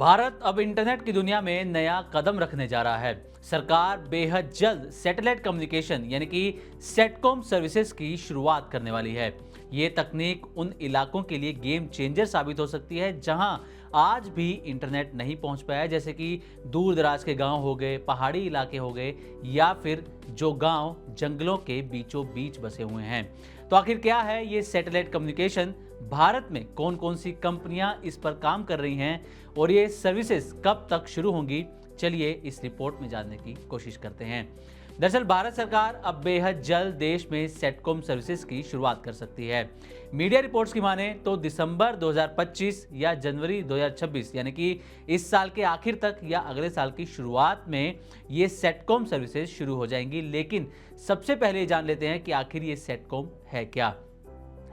भारत अब इंटरनेट की दुनिया में नया कदम रखने जा रहा है। सरकार बेहद जल्द सैटेलाइट कम्युनिकेशन यानी कि सेटकॉम सर्विसेज की शुरुआत करने वाली है। ये तकनीक उन इलाकों के लिए गेम चेंजर साबित हो सकती है जहां आज भी इंटरनेट नहीं पहुंच पाया, जैसे कि दूर दराज के गांव हो गए, पहाड़ी इलाके हो गए, या फिर जो गांव जंगलों के बीचों बीच बसे हुए हैं। तो आखिर क्या है ये सैटेलाइट कम्युनिकेशन, भारत में कौन कौन सी कंपनियां इस पर काम कर रही हैं और ये सर्विसेज कब तक शुरू होंगी, चलिए इस रिपोर्ट में जानने की कोशिश करते हैं। दरअसल भारत सरकार अब बेहद जल्द देश में सेटकॉम सर्विसेज की शुरुआत कर सकती है। मीडिया रिपोर्ट्स की माने तो दिसंबर 2025 या जनवरी 2026 यानी कि इस साल के आखिर तक या अगले साल की शुरुआत में ये सेटकॉम सर्विसेज शुरू हो जाएंगी। लेकिन सबसे पहले जान लेते हैं कि आखिर ये सेटकॉम है क्या।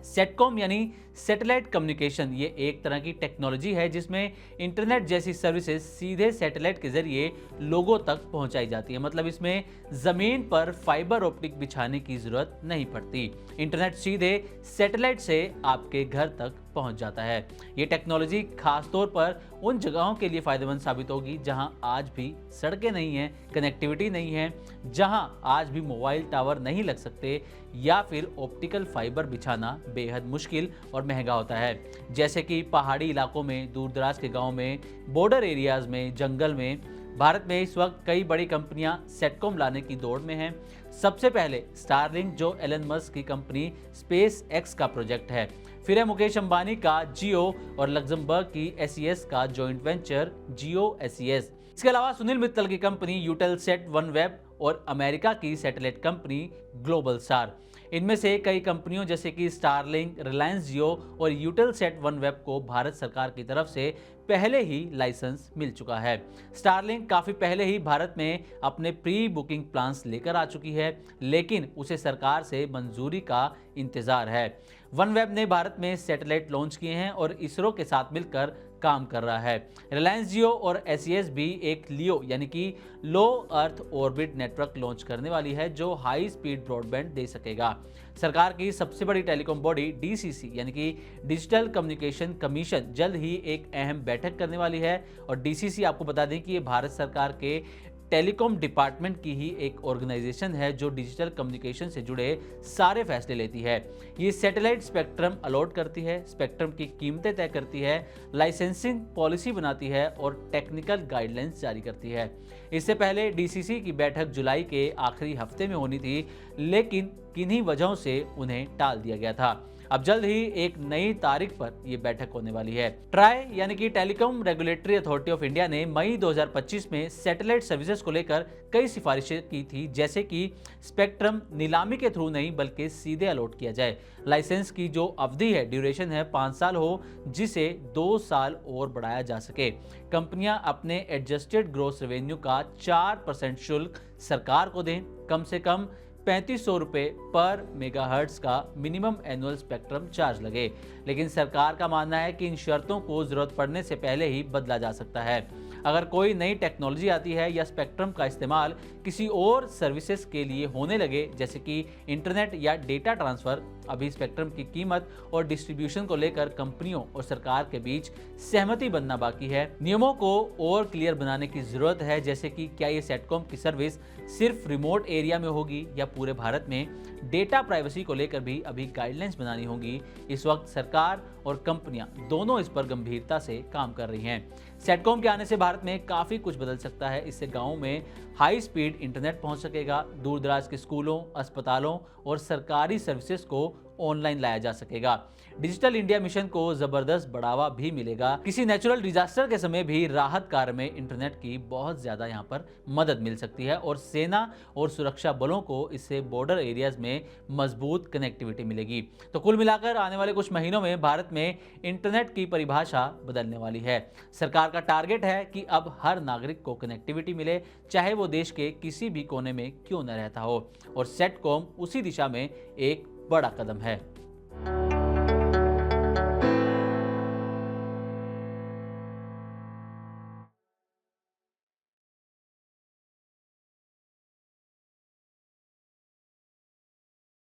सेटकॉम यानी सैटेलाइट कम्युनिकेशन, ये एक तरह की टेक्नोलॉजी है जिसमें इंटरनेट जैसी सर्विसेज सीधे सैटेलाइट के जरिए लोगों तक पहुंचाई जाती है। मतलब इसमें जमीन पर फाइबर ऑप्टिक बिछाने की जरूरत नहीं पड़ती, इंटरनेट सीधे सैटेलाइट से आपके घर तक पहुंच जाता है। ये टेक्नोलॉजी खासतौर पर उन जगहों के लिए फायदेमंद साबित होगी जहां आज भी सड़कें नहीं हैं, कनेक्टिविटी नहीं है, जहां आज भी मोबाइल टावर नहीं लग सकते, या फिर ऑप्टिकल फाइबर बिछाना बेहद मुश्किल और महंगा होता है, जैसे कि पहाड़ी इलाकों में, दूर दराज के गांव में, बॉर्डर एरियाज में, जंगल में। भारत में इस वक्त कई बड़ी कंपनियां सेटकॉम लाने की दौड़ में हैं। सबसे पहले स्टारलिंक, जो एलन मस्क की कंपनी स्पेस एक्स का प्रोजेक्ट है। फिर है मुकेश अंबानी का जियो और लग्जमबर्ग की एसईएस का जॉइंट वेंचर जियो एसईएस। इसके अलावा सुनील मित्तल की कंपनी यूटेलसेट वनवेब और अमेरिका की सैटेलाइट कंपनी ग्लोबलस्टार। इनमें से कई कंपनियों जैसे कि स्टारलिंक, रिलायंस जियो और यूटेलसेट वनवेब को भारत सरकार की तरफ से पहले ही लाइसेंस मिल चुका है। स्टारलिंक काफ़ी पहले ही भारत में अपने प्री बुकिंग प्लान्स लेकर आ चुकी है, लेकिन उसे सरकार से मंजूरी का इंतज़ार है। वनवेब ने भारत में सैटेलाइट लॉन्च किए हैं और इसरो के साथ मिलकर काम कर रहा है। रिलायंस जियो और एसईएस भी एक लियो यानी कि लो अर्थ ऑर्बिट नेटवर्क लॉन्च करने वाली है, जो हाई स्पीड ब्रॉडबैंड दे सकेगा। सरकार की सबसे बड़ी टेलीकॉम बॉडी डीसीसी यानी कि डिजिटल कम्युनिकेशन कमीशन जल्द ही एक अहम बैठक करने वाली है। और डीसीसी, आपको बता दें कि ये भारत सरकार के टेलीकॉम डिपार्टमेंट की ही एक ऑर्गेनाइजेशन है जो डिजिटल कम्युनिकेशन से जुड़े सारे फैसले लेती है। ये सैटेलाइट स्पेक्ट्रम अलॉट करती है, स्पेक्ट्रम की कीमतें तय करती है, लाइसेंसिंग पॉलिसी बनाती है और टेक्निकल गाइडलाइंस जारी करती है। इससे पहले डीसीसी की बैठक जुलाई के आखिरी हफ्ते में होनी थी, लेकिन किन्हीं वजहों से उन्हें टाल दिया गया था। अब जल्द ही एक नई तारीख पर यह बैठक होने वाली है। ट्राई यानी कि telecom regulatory authority of India ने मई 2025 में सैटेलाइट सर्विसेज को लेकर कई सिफारिशें की थी, जैसे कि स्पेक्ट्रम नीलामी के थ्रू नहीं बल्कि सीधे अलॉट किया जाए। लाइसेंस की जो अवधि है, ड्यूरेशन है, 5 साल हो, जिसे 2 साल और बढ़ाया जा सके। कंपनियां अपने एडजस्टेड ग्रॉस रेवेन्यू का 4% शुल्क सरकार को दें। कम से कम 3500 रुपये पर मेगाहर्ट्ज का मिनिमम एनुअल स्पेक्ट्रम चार्ज लगे। लेकिन सरकार का मानना है कि इन शर्तों को जरूरत पड़ने से पहले ही बदला जा सकता है। अगर कोई नई टेक्नोलॉजी आती है या स्पेक्ट्रम का इस्तेमाल किसी और सर्विसेज के लिए होने लगे, जैसे कि इंटरनेट या डेटा ट्रांसफर, अभी स्पेक्ट्रम की कीमत और डिस्ट्रीब्यूशन को लेकर कंपनियों और सरकार के बीच सहमति बनना बाकी है। नियमों को और क्लियर बनाने की जरूरत है, जैसे कि क्या ये सेटकॉम की सर्विस सिर्फ रिमोट एरिया में होगी या पूरे भारत में। डेटा प्राइवेसी को लेकर भी अभी गाइडलाइंस बनानी होगी। इस वक्त सरकार और कंपनियां दोनों इस पर गंभीरता से काम कर रही हैं। सेटकॉम के आने से भारत में काफ़ी कुछ बदल सकता है। इससे गाँवों में हाई स्पीड इंटरनेट पहुंच सकेगा, दूर दराज के स्कूलों, अस्पतालों और सरकारी सर्विसेज को ऑनलाइन लाया जा सकेगा। डिजिटल इंडिया मिशन को जबरदस्त बढ़ावा भी मिलेगा। किसी नेचुरल डिजास्टर के समय भी राहत कार्य में इंटरनेट की बहुत ज्यादा यहाँ पर मदद मिल सकती है और सेना और सुरक्षा बलों को इससे बॉर्डर एरियाज में मजबूत कनेक्टिविटी मिलेगी। तो कुल मिलाकर आने वाले कुछ महीनों में भारत में इंटरनेट की परिभाषा बदलने वाली है। सरकार का टारगेट है कि अब हर नागरिक को कनेक्टिविटी मिले, चाहे वो देश के किसी भी कोने में क्यों न रहता हो, और सेटकॉम उसी दिशा में एक बड़ा कदम है।